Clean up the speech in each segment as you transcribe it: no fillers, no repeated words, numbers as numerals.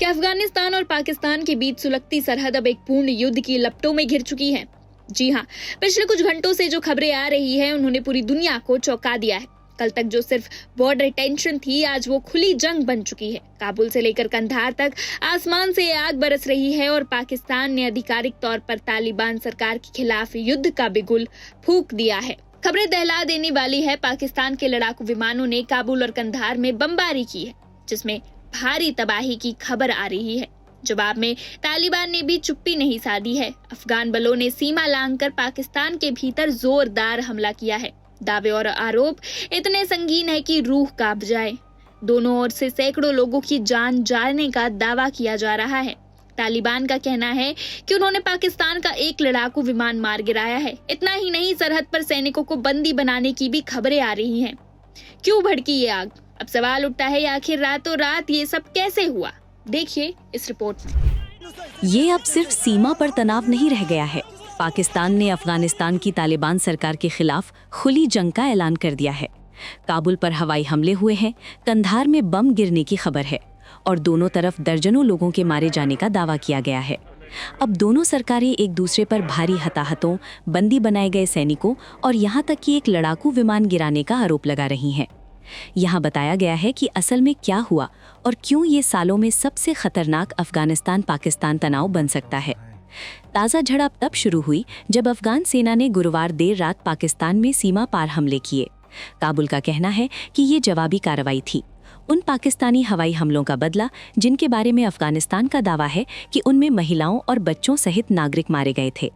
कि अफगानिस्तान और पाकिस्तान के बीच सुलगती सरहद अब एक पूर्ण युद्ध की लपटों में घिर चुकी है। जी हाँ, पिछले कुछ घंटों से जो खबरें आ रही है उन्होंने पूरी दुनिया को चौंका दिया है। कल तक जो सिर्फ बॉर्डर टेंशन थी, आज वो खुली जंग बन चुकी है। काबुल से लेकर कंधार तक आसमान से आग बरस रही है और पाकिस्तान ने आधिकारिक तौर पर तालिबान सरकार के खिलाफ युद्ध का बिगुल फूंक दिया है। खबरें दहला देने वाली है। पाकिस्तान के लड़ाकू विमानों ने काबुल और कंधार में बमबारी की है, जिसमें भारी तबाही की खबर आ रही है। जवाब में तालिबान ने भी चुप्पी नहीं साधी है। अफगान बलों ने सीमा लांघकर पाकिस्तान के भीतर जोरदार हमला किया है। दावे और आरोप इतने संगीन है कि रूह कांप जाए। दोनों ओर से सैकड़ों लोगों की जान जाने का दावा किया जा रहा है। तालिबान का कहना है कि उन्होंने पाकिस्तान का एक लड़ाकू विमान मार गिराया है। इतना ही नहीं, सरहद पर सैनिकों को बंदी बनाने की भी खबरें आ रही हैं। क्यों भड़की ये आग? अब सवाल उठता है, आखिर रातों रात ये सब कैसे हुआ? देखिए इस रिपोर्ट में। ये अब सिर्फ सीमा पर तनाव नहीं रह गया है। पाकिस्तान ने अफगानिस्तान की तालिबान सरकार के खिलाफ खुली जंग का ऐलान कर दिया है। काबुल पर हवाई हमले हुए हैं, कंधार में बम गिरने की खबर है और दोनों तरफ दर्जनों लोगों के मारे जाने का दावा किया गया है। अब दोनों सरकारें एक दूसरे पर भारी हताहतों, बंदी बनाए गए सैनिकों और यहाँ तक कि एक लड़ाकू विमान गिराने का आरोप लगा रही हैं। यहाँ बताया गया है कि असल में क्या हुआ और क्यों ये सालों में सबसे खतरनाक अफगानिस्तान पाकिस्तान तनाव बन सकता है। ताज़ा झड़प तब शुरू हुई जब अफगान सेना ने गुरुवार देर रात पाकिस्तान में सीमा पार हमले किए। काबुल का कहना है कि ये जवाबी कार्रवाई थी, उन पाकिस्तानी हवाई हमलों का बदला जिनके बारे में अफगानिस्तान का दावा है कि उनमें महिलाओं और बच्चों सहित नागरिक मारे गए थे।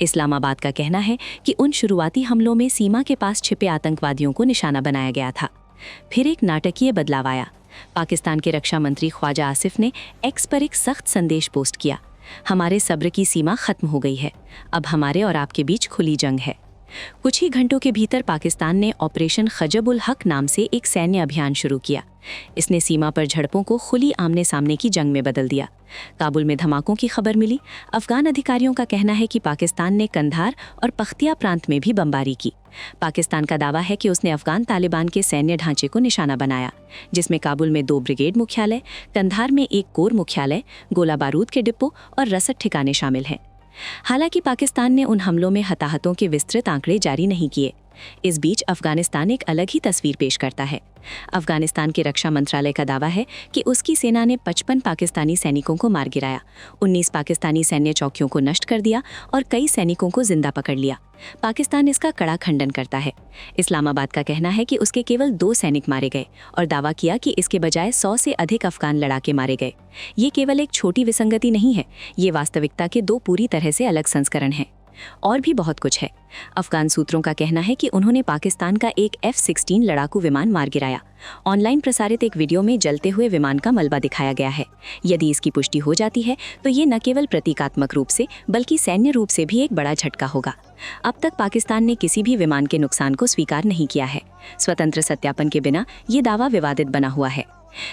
इस्लामाबाद का कहना है कि उन शुरुआती हमलों में सीमा के पास छिपे आतंकवादियों को निशाना बनाया गया था। फिर एक नाटकीय बदलाव आया। पाकिस्तान के रक्षा मंत्री ख्वाजा आसिफ ने एक्स पर एक सख्त संदेश पोस्ट किया। हमारे सब्र की सीमा खत्म हो गई है, अब हमारे और आपके बीच खुली जंग है। कुछ ही घंटों के भीतर पाकिस्तान ने ऑपरेशन खजब-उल हक नाम से एक सैन्य अभियान शुरू किया। इसने सीमा पर झड़पों को खुली आमने सामने की जंग में बदल दिया। काबुल में धमाकों की खबर मिली। अफगान अधिकारियों का कहना है कि पाकिस्तान ने कंधार और पख्तिया प्रांत में भी बमबारी की। पाकिस्तान का दावा है कि उसने अफगान तालिबान के सैन्य ढांचे को निशाना बनाया, जिसमें काबुल में 2 ब्रिगेड मुख्यालय, कंधार में 1 कोर मुख्यालय, गोला बारूद के डिपो और रसद ठिकाने शामिल हैं। हालांकि पाकिस्तान ने उन हमलों में हताहतों के विस्तृत आंकड़े जारी नहीं किए। इस बीच अफगानिस्तान एक अलग ही तस्वीर पेश करता है। अफगानिस्तान के रक्षा मंत्रालय का दावा है कि उसकी सेना ने 55 पाकिस्तानी सैनिकों को मार गिराया, 19 पाकिस्तानी सैन्य चौकियों को नष्ट कर दिया और कई सैनिकों को जिंदा पकड़ लिया। पाकिस्तान इसका कड़ा खंडन करता है। इस्लामाबाद का कहना है कि उसके केवल 2 सैनिक मारे गए और दावा किया कि इसके बजाय 100 से अधिक अफगान लड़ाके मारे गए। ये केवल एक छोटी विसंगति नहीं है, ये वास्तविकता के 2 पूरी तरह से अलग संस्करण हैं। और भी बहुत कुछ है। अफगान सूत्रों का कहना है कि उन्होंने पाकिस्तान का एक F-16 लड़ाकू विमान मार गिराया। ऑनलाइन प्रसारित एक वीडियो में जलते हुए विमान का मलबा दिखाया गया है। यदि इसकी पुष्टि हो जाती है तो ये न केवल प्रतीकात्मक रूप से बल्कि सैन्य रूप से भी एक बड़ा झटका होगा। अब तक पाकिस्तान ने किसी भी विमान के नुकसान को स्वीकार नहीं किया है। स्वतंत्र सत्यापन के बिना ये दावा विवादित बना हुआ है।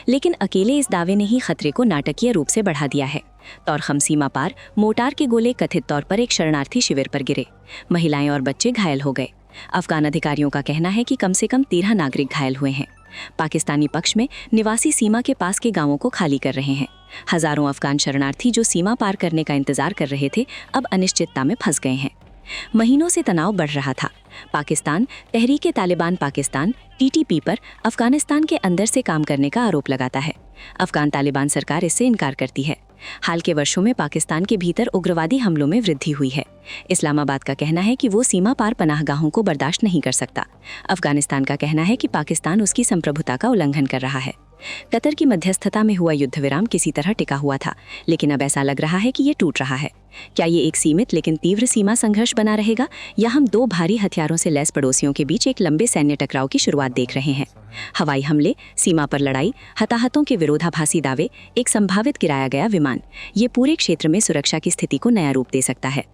लेकिन अकेले इस दावे ने ही खतरे को नाटकीय रूप से बढ़ा दिया है। तौरखम सीमा पार मोर्टार के गोले कथित तौर पर एक शरणार्थी शिविर पर गिरे। महिलाएं और बच्चे घायल हो गए। अफगान अधिकारियों का कहना है कि कम से कम 13 नागरिक घायल हुए हैं। पाकिस्तानी पक्ष में निवासी सीमा के पास के गांवों को खाली कर रहे हैं। हजारों अफगान शरणार्थी जो सीमा पार करने का इंतजार कर रहे थे, अब अनिश्चितता में फंस गए हैं। महीनों से तनाव बढ़ रहा था। पाकिस्तान तहरीक-ए-तालिबान पाकिस्तान (TTP) पर अफगानिस्तान के अंदर से काम करने का आरोप लगाता है। अफगान तालिबान सरकार इससे इनकार करती है। हाल के वर्षों में पाकिस्तान के भीतर उग्रवादी हमलों में वृद्धि हुई है। इस्लामाबाद का कहना है कि वो सीमा पार पनाहगाहों को बर्दाश्त नहीं कर सकता। अफगानिस्तान का कहना है कि पाकिस्तान उसकी संप्रभुता का उल्लंघन कर रहा है। कतर की मध्यस्थता में हुआ युद्ध विराम किसी तरह टिका हुआ था, लेकिन अब ऐसा लग रहा है कि ये टूट रहा है। क्या ये एक सीमित लेकिन तीव्र सीमा संघर्ष बना रहेगा, या हम 2 भारी हथियारों से लैस पड़ोसियों के बीच एक लंबे सैन्य टकराव की शुरुआत देख रहे हैं? हवाई हमले, सीमा पर लड़ाई, हताहतों के विरोधाभासी दावे, एक संभावित गिराया गया विमान, ये पूरे क्षेत्र में सुरक्षा की स्थिति को नया रूप दे सकता है।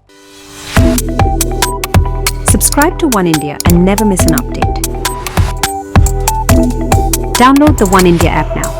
Subscribe to One India and never miss an update. Download the One India app now.